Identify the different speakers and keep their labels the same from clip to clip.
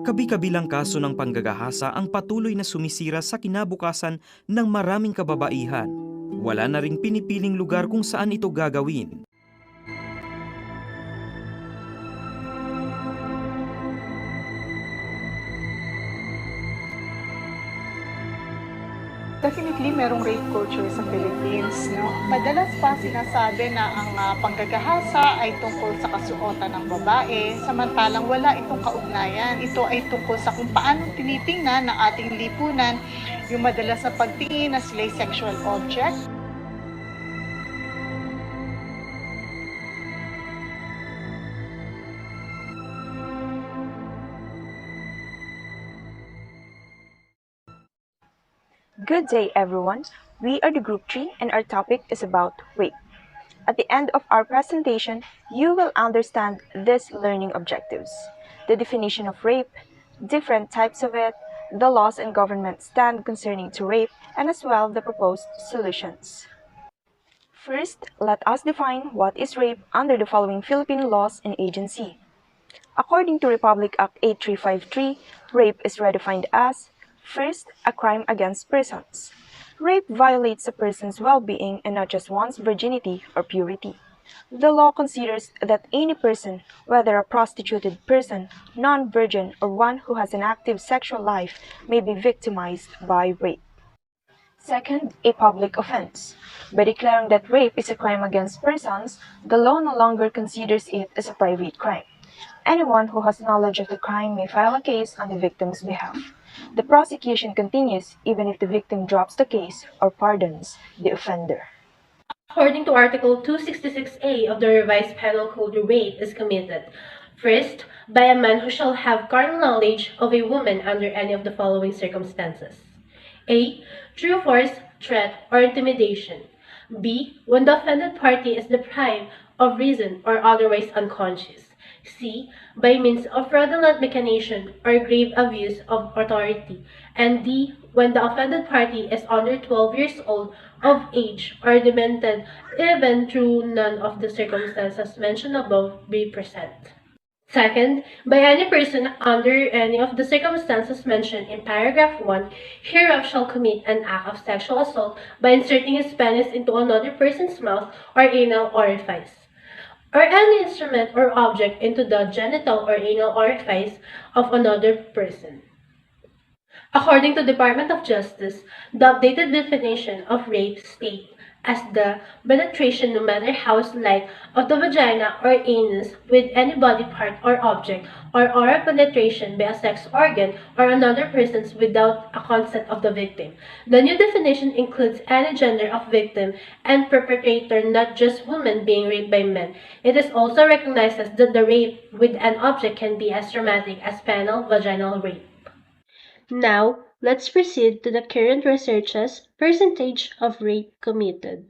Speaker 1: Kabi-kabilang kaso ng panggagahasa ang patuloy na sumisira sa kinabukasan ng maraming kababaihan. Wala na ring pinipiling lugar kung saan ito gagawin.
Speaker 2: Definitely, merong rape culture sa Philippines. No? Madalas pa sinasabi na ang panggagahasa ay tungkol sa kasuotan ng babae, samantalang wala itong kaugnayan. Ito ay tungkol sa kung paano tinitingnan ng ating lipunan yung madalas na pagtingin na sila'y sexual object.
Speaker 3: Good day, everyone. We are the Group 3 and our topic is about rape. At the end of our presentation, you will understand these learning objectives: the definition of rape, different types of it, the laws and government stand concerning to rape, and as well the proposed solutions. First, let us define what is rape under the following Philippine laws and agency. According to Republic Act 8353, rape is redefined as: first, a crime against persons. Rape violates a person's well-being and not just one's virginity or purity. The law considers that any person, whether a prostituted person, non-virgin, or one who has an active sexual life, may be victimized by rape. Second, a public offense. By declaring that rape is a crime against persons, the law no longer considers it as a private crime. Anyone who has knowledge of the crime may file a case on the victim's behalf. The prosecution continues even if the victim drops the case or pardons the offender.
Speaker 4: According to Article 266A of the Revised Penal Code, rape is committed, first, by a man who shall have carnal knowledge of a woman under any of the following circumstances: A. Through force, threat, or intimidation. B. When the offended party is deprived of reason or otherwise unconscious. C. By means of fraudulent machination or grave abuse of authority. And D. When the offended party is under 12 years old of age or demented, even through none of the circumstances mentioned above be present. Second, by any person under any of the circumstances mentioned in paragraph 1, hereof shall commit an act of sexual assault by inserting his penis into another person's mouth or anal orifice, or any instrument or object into the genital or anal orifice of another person. According to Department of Justice, the updated definition of rape states as the penetration, no matter how slight, of the vagina or anus with any body part or object, or oral penetration by a sex organ or another person's without a consent of the victim. The new definition includes any gender of victim and perpetrator, not just women being raped by men. It is also recognized that the rape with an object can be as traumatic as penile vaginal rape. Now, let's proceed to the current research's percentage of rape committed.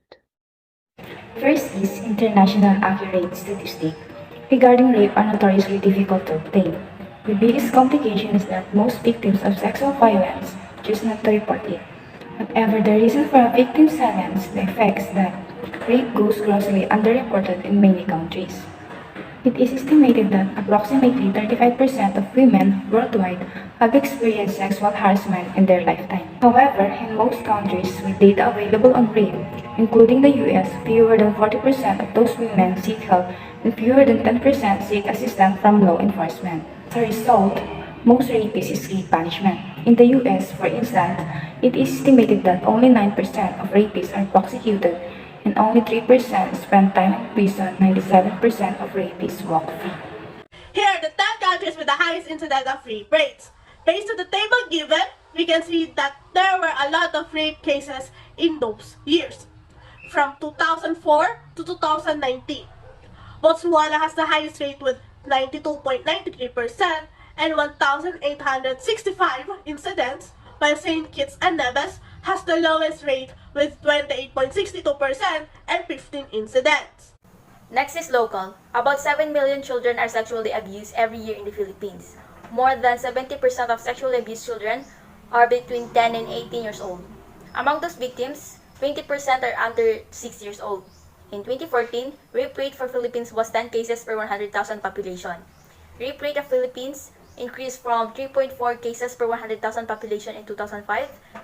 Speaker 5: First is international accurate statistics regarding rape are notoriously difficult to obtain. The biggest complication is that most victims of sexual violence choose not to report it. Whatever the reason for a victim's silence, the effects that rape goes grossly underreported in many countries. It is estimated that approximately 35% of women worldwide have experienced sexual harassment in their lifetime. However, in most countries with data available on rape, including the US, fewer than 40% of those women seek help and fewer than 10% seek assistance from law enforcement. As a result, most rapists escape punishment. In the US, for instance, it is estimated that only 9% of rapists are prosecuted and only 3% spend time in prison. 97% of rapists walk free.
Speaker 6: Here are the 10 countries with the highest incidence of rape rates. Based on the table given, we can see that there were a lot of rape cases in those years, from 2004 to 2019. Botswana has the highest rate with 92.93% and 1,865 incidents, while St. Kitts and Nevis has the lowest rate with 28.62% and 15 incidents.
Speaker 7: Next is local. About 7 million children are sexually abused every year in the Philippines. More than 70% of sexually abused children are between 10 and 18 years old. Among those victims, 20% are under 6 years old. In 2014, rape rate for Philippines was 10 cases per 100,000 population. Rape rate of Philippines increased from 3.4 cases per 100,000 population in 2005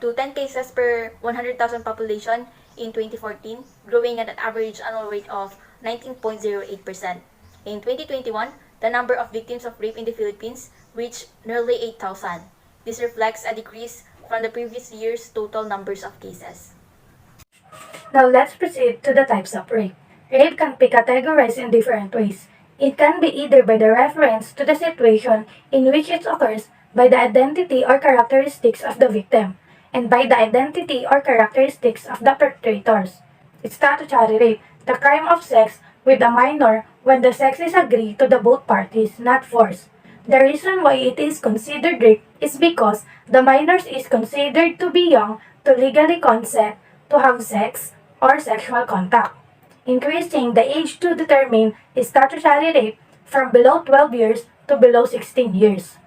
Speaker 7: to 10 cases per 100,000 population in 2014, growing at an average annual rate of 19.08%. In 2021, the number of victims of rape in the Philippines reached nearly 8,000. This reflects a decrease from the previous year's total numbers of cases.
Speaker 5: Now let's proceed to the types of rape. Rape can be categorized in different ways. It can be either by the reference to the situation in which it occurs, by the identity or characteristics of the victim, and by the identity or characteristics of the perpetrators. Statutory rape, the crime of sex with a minor when the sex is agreed to the both parties, not forced. The reason why it is considered rape is because the minor is considered to be young to legally consent to have sex or sexual contact, increasing the age to determine statutory rape from below 12 years to below 16 years.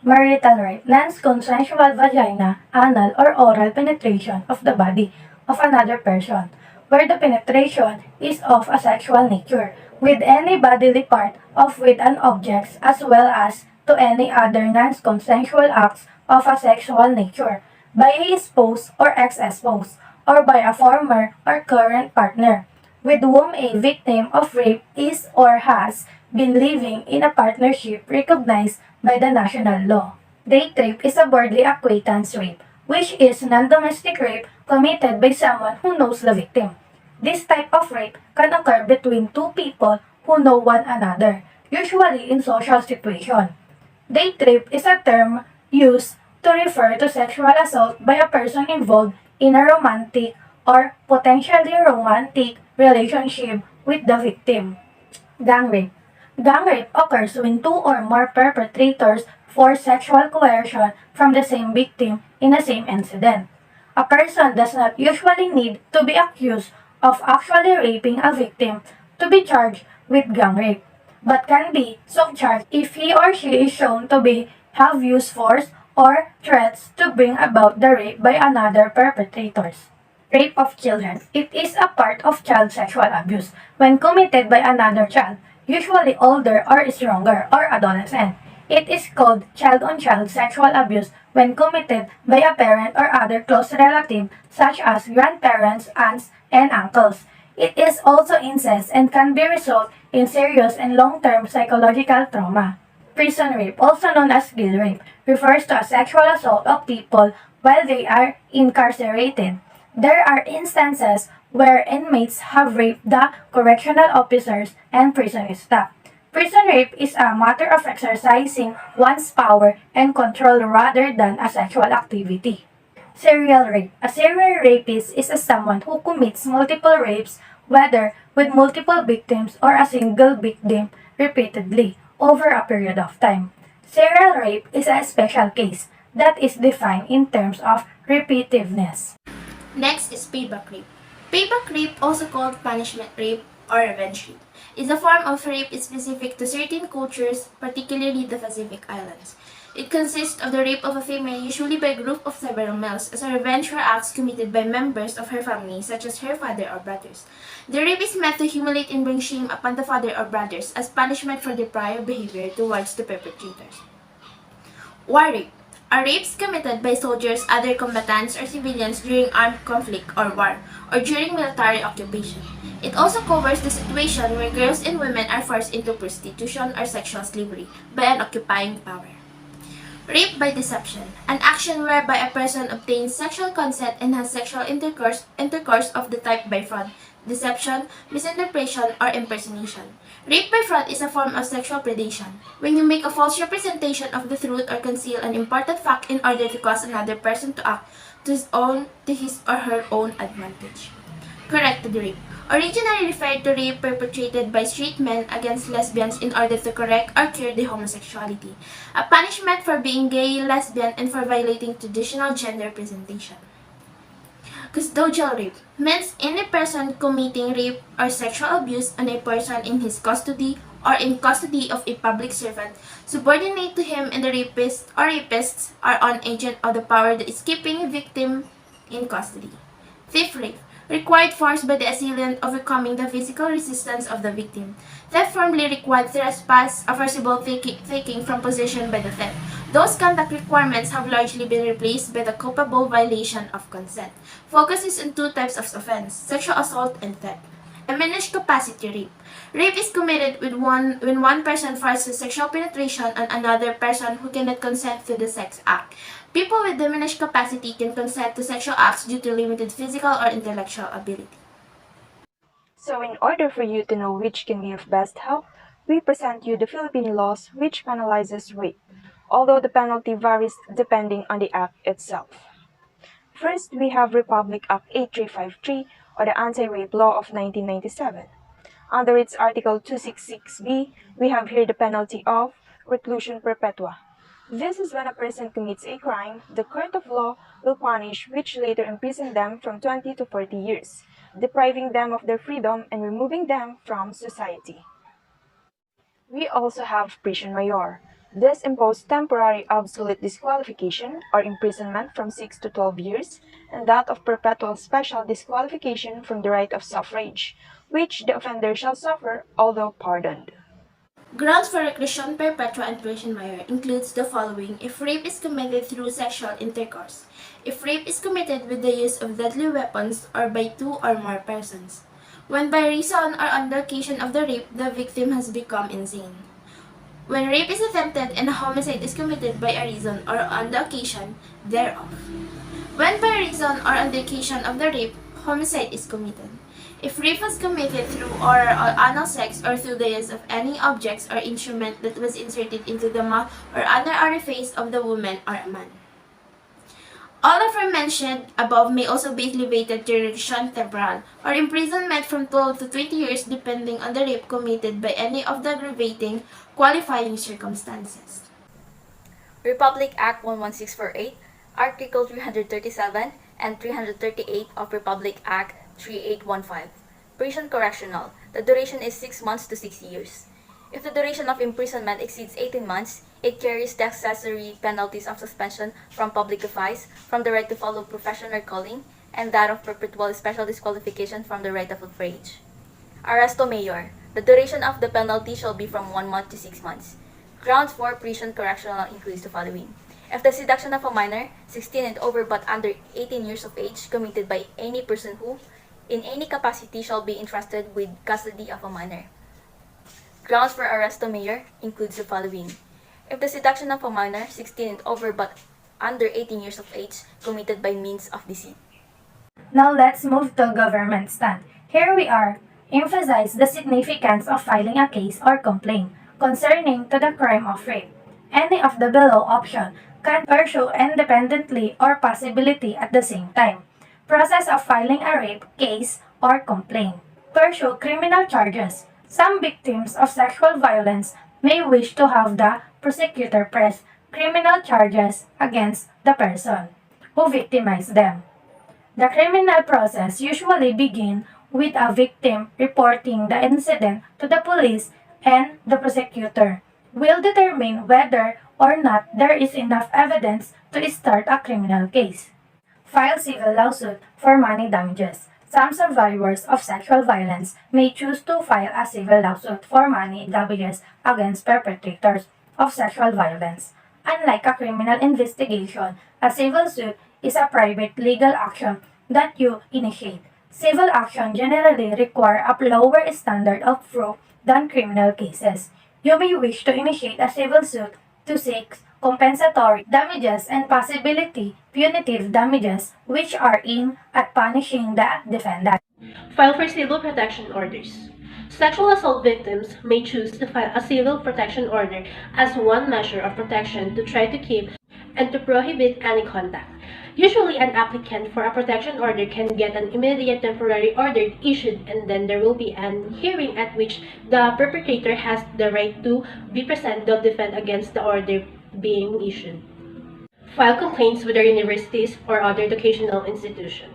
Speaker 5: Marital rape, non-consensual vagina, anal, or oral penetration of the body of another person, where the penetration is of a sexual nature, with any bodily part of with an object as well as to any other non-consensual acts of a sexual nature, by a spouse or ex-spouse, or by a former or current partner, with whom a victim of rape is or has been living in a partnership recognized by the national law. Date rape is a boardly acquaintance rape, which is non-domestic rape committed by someone who knows the victim. This type of rape can occur between two people who know one another, usually in social situation. Date rape is a term used to refer to sexual assault by a person involved in a romantic or potentially romantic relationship with the victim. Gang rape. Gang rape occurs when two or more perpetrators force sexual coercion from the same victim in the same incident. A person does not usually need to be accused of actually raping a victim to be charged with gang rape, but can be subcharged if he or she is shown to have used force or threats to bring about the rape by another perpetrators. Rape of children. It is a part of child sexual abuse when committed by another child, usually older or stronger or adolescent. It is called child-on-child sexual abuse when committed by a parent or other close relative such as grandparents, aunts, and uncles. It is also incest and can be result in serious and long-term psychological trauma. Prison rape, also known as guilt rape, refers to a sexual assault of people while they are incarcerated. There are instances where inmates have raped the correctional officers and prison staff. Prison rape is a matter of exercising one's power and control rather than a sexual activity. Serial rape. A serial rapist is someone who commits multiple rapes, whether with multiple victims or a single victim repeatedly over a period of time. Serial rape is a special case that is defined in terms of repetitiveness.
Speaker 8: Next is payback rape. Payback rape, also called punishment rape or revenge rape, is a form of rape specific to certain cultures, particularly the Pacific Islands. It consists of the rape of a female, usually by a group of several males, as a revenge for acts committed by members of her family, such as her father or brothers. The rape is meant to humiliate and bring shame upon the father or brothers as punishment for their prior behavior towards the perpetrators. War rape. Are rapes committed by soldiers, other combatants, or civilians during armed conflict or war, or during military occupation. It also covers the situation where girls and women are forced into prostitution or sexual slavery by an occupying power. Rape by deception, an action whereby a person obtains sexual consent and has sexual intercourse of the type by fraud, deception, misinterpretation, or impersonation. Rape by fraud is a form of sexual predation, when you make a false representation of the truth or conceal an important fact in order to cause another person to act to his or her own advantage. Corrected rape. Originally referred to rape perpetrated by straight men against lesbians in order to correct or cure their homosexuality, a punishment for being gay, lesbian, and for violating traditional gender presentation. Custodial rape means any person committing rape or sexual abuse on a person in his custody or in custody of a public servant, subordinate to him, and the rapist or rapists are an agent of the power that is keeping a victim in custody. Thief rape required force by the assailant overcoming the physical resistance of the victim. Theft formally required trespass, a forcible taking from possession by the theft. Those conduct requirements have largely been replaced by the culpable violation of consent. Focus is on two types of offense, sexual assault and theft. Diminished capacity rape. Rape is committed when one person forces sexual penetration on another person who cannot consent to the sex act. People with diminished capacity can consent to sexual acts due to limited physical or intellectual ability.
Speaker 3: So in order for you to know which can be of best help, we present you the Philippine laws which penalizes rape, although the penalty varies depending on the act itself. First, we have Republic Act 8353 or the Anti-Rape Law of 1997. Under its Article 266B, we have here the penalty of reclusion perpetua. This is when a person commits a crime, the court of law will punish which later imprison them from 20 to 40 years, depriving them of their freedom and removing them from society. We also have prisión mayor. This imposed temporary absolute disqualification or imprisonment from 6 to 12 years, and that of perpetual special disqualification from the right of suffrage, which the offender shall suffer although pardoned.
Speaker 8: Grounds for reclusion perpetua and prisión mayor includes the following if rape is committed through sexual intercourse, if rape is committed with the use of deadly weapons or by two or more persons, when by reason or on the occasion of the rape the victim has become insane, when rape is attempted and a homicide is committed by a reason or on the occasion thereof, when by reason or on the occasion of the rape homicide is committed, if rape was committed through oral or anal sex or through the use of any objects or instrument that was inserted into the mouth or other orifice of the woman or a man. All aforementioned above may also be elevated to reclusion temporal or imprisonment from 12 to 20 years depending on the rape committed by any of the aggravating qualifying circumstances.
Speaker 7: Republic Act 11648, Article 337 and 338 of Republic Act 3815. Prison correctional. The duration is 6 months to 6 years. If the duration of imprisonment exceeds 18 months, it carries the accessory penalties of suspension from public office, from the right to follow profession or calling, and that of perpetual special disqualification from the right of suffrage. Arresto mayor. The duration of the penalty shall be from 1 month to 6 months. Grounds for prison correctional includes the following. If the seduction of a minor, 16 and over but under 18 years of age, committed by any person who, in any capacity, shall be entrusted with custody of a minor. Grounds for arresto mayor includes the following. If the seduction of a minor, 16 and over but under 18 years of age, committed by means of deceit.
Speaker 5: Now let's move to government stand. Here we are. Emphasize the significance of filing a case or complaint concerning to the crime of rape. Any of the below option can pursue independently or possibility at the same time. Process of filing a rape case or complaint. Pursue criminal charges. Some victims of sexual violence may wish to have the prosecutor press criminal charges against the person who victimized them. The criminal process usually begins with a victim reporting the incident to the police, and the prosecutor will determine whether or not there is enough evidence to start a criminal case. File civil lawsuit for money damages. Some survivors of sexual violence may choose to file a civil lawsuit for money damages against perpetrators of sexual violence. Unlike a criminal investigation, a civil suit is a private legal action that you initiate. Civil action generally require a lower standard of proof than criminal cases. You may wish to initiate a civil suit to seek compensatory damages and possibility punitive damages which are aimed at punishing the defendant.
Speaker 4: File for civil protection orders. Sexual assault victims may choose to file a civil protection order as one measure of protection to try to keep and to prohibit any contact. Usually, an applicant for a protection order can get an immediate temporary order issued, and then there will be an hearing at which the perpetrator has the right to be present to defend against the order being issued. File complaints with the universities or other educational institution.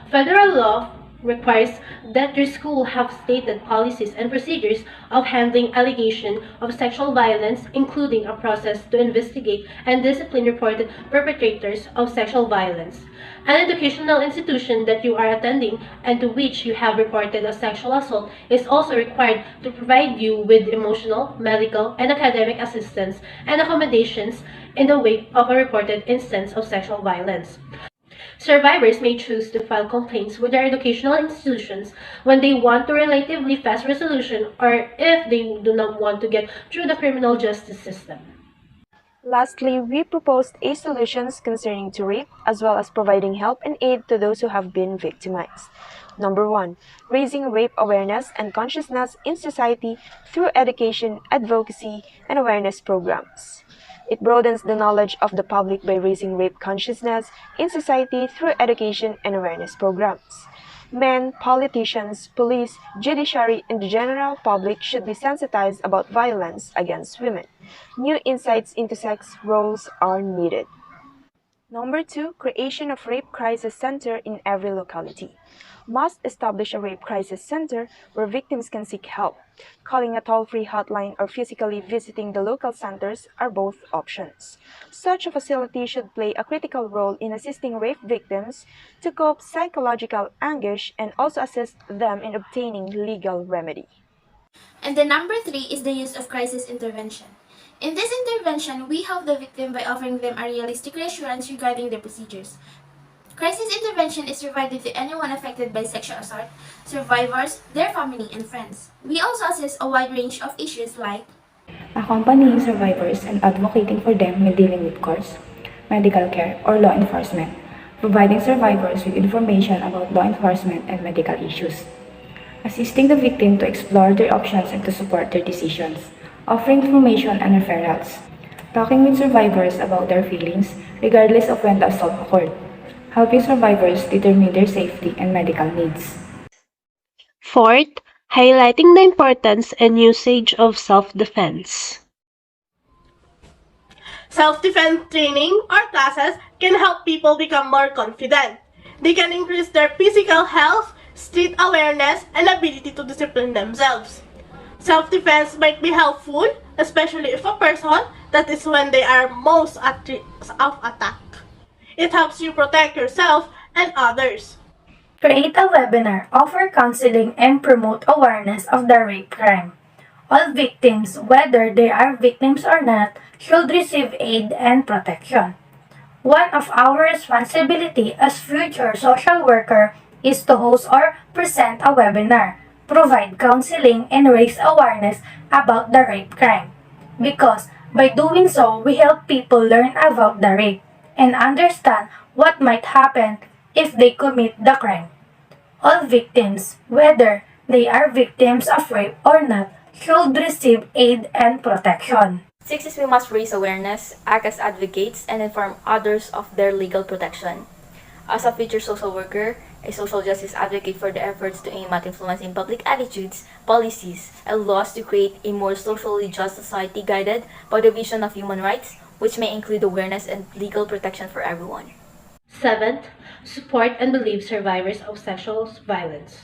Speaker 4: Federal law requires that your school have stated policies and procedures of handling allegation of sexual violence, including a process to investigate and discipline reported perpetrators of sexual violence. An educational institution that you are attending and to which you have reported a sexual assault is also required to provide you with emotional, medical, and academic assistance and accommodations in the wake of a reported instance of sexual violence. Survivors may choose to file complaints with their educational institutions when they want a relatively fast resolution or if they do not want to get through the criminal justice system.
Speaker 3: Lastly, we proposed 8 solutions concerning to rape, as well as providing help and aid to those who have been victimized. Number 1. Raising rape awareness and consciousness in society through education, advocacy, and awareness programs. It broadens the knowledge of the public by raising rape consciousness in society through education and awareness programs. Men, politicians, police, judiciary, and the general public should be sensitized about violence against women. New insights into sex roles are needed. Number 2, creation of Rape Crisis Center in every locality. Must establish a rape crisis center where victims can seek help. Calling a toll-free hotline or physically visiting the local centers are both options. Such a facility should play a critical role in assisting rape victims to cope psychological anguish and also assist them in obtaining legal remedy.
Speaker 8: And the number 3 is the use of crisis intervention. In this intervention, we help the victim by offering them a realistic reassurance regarding their procedures. Crisis intervention is provided to anyone affected by sexual assault, survivors, their family, and friends. We also assess a wide range of issues like
Speaker 5: Accompanying survivors and advocating for them when dealing with courts, medical care, or law enforcement, providing survivors with information about law enforcement and medical issues, assisting the victim to explore their options and to support their decisions, offering information and referrals, talking with survivors about their feelings regardless of when the assault occurred, helping survivors determine their safety and medical needs.
Speaker 6: Fourth, highlighting the importance and usage of self-defense. Self-defense training or classes can help people become more confident. They can increase their physical health, street awareness, and ability to discipline themselves. Self-defense might be helpful, especially if a person that is when they are most at risk of attack. It helps you protect yourself and others.
Speaker 9: Create a webinar, offer counseling, and promote awareness of the rape crime. All victims, whether they are victims or not, should receive aid and protection. One of our responsibility as future social worker is to host or present a webinar, provide counseling, and raise awareness about the rape crime. Because by doing so, we help people learn about the rape and understand what might happen if they commit the crime. All victims, whether they are victims of rape or not, should receive aid and protection.
Speaker 7: 6 is we must raise awareness, act as advocates, and inform others of their legal protection. As a future social worker, a social justice advocate for the efforts to aim at influencing public attitudes, policies, and laws to create a more socially just society guided by the vision of human rights, which may include awareness and legal protection for everyone.
Speaker 4: 7th, support and believe survivors of sexual violence.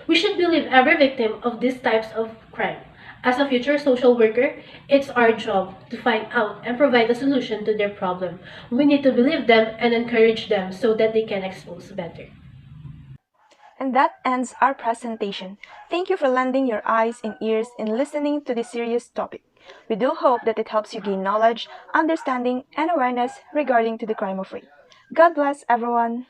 Speaker 4: We should believe every victim of these types of crime. As a future social worker, it's our job to find out and provide a solution to their problem. We need to believe them and encourage them so that they can expose better.
Speaker 3: And that ends our presentation. Thank you for lending your eyes and ears in listening to this serious topic. We do hope that it helps you gain knowledge, understanding, and awareness regarding to the crime of rape. God bless everyone.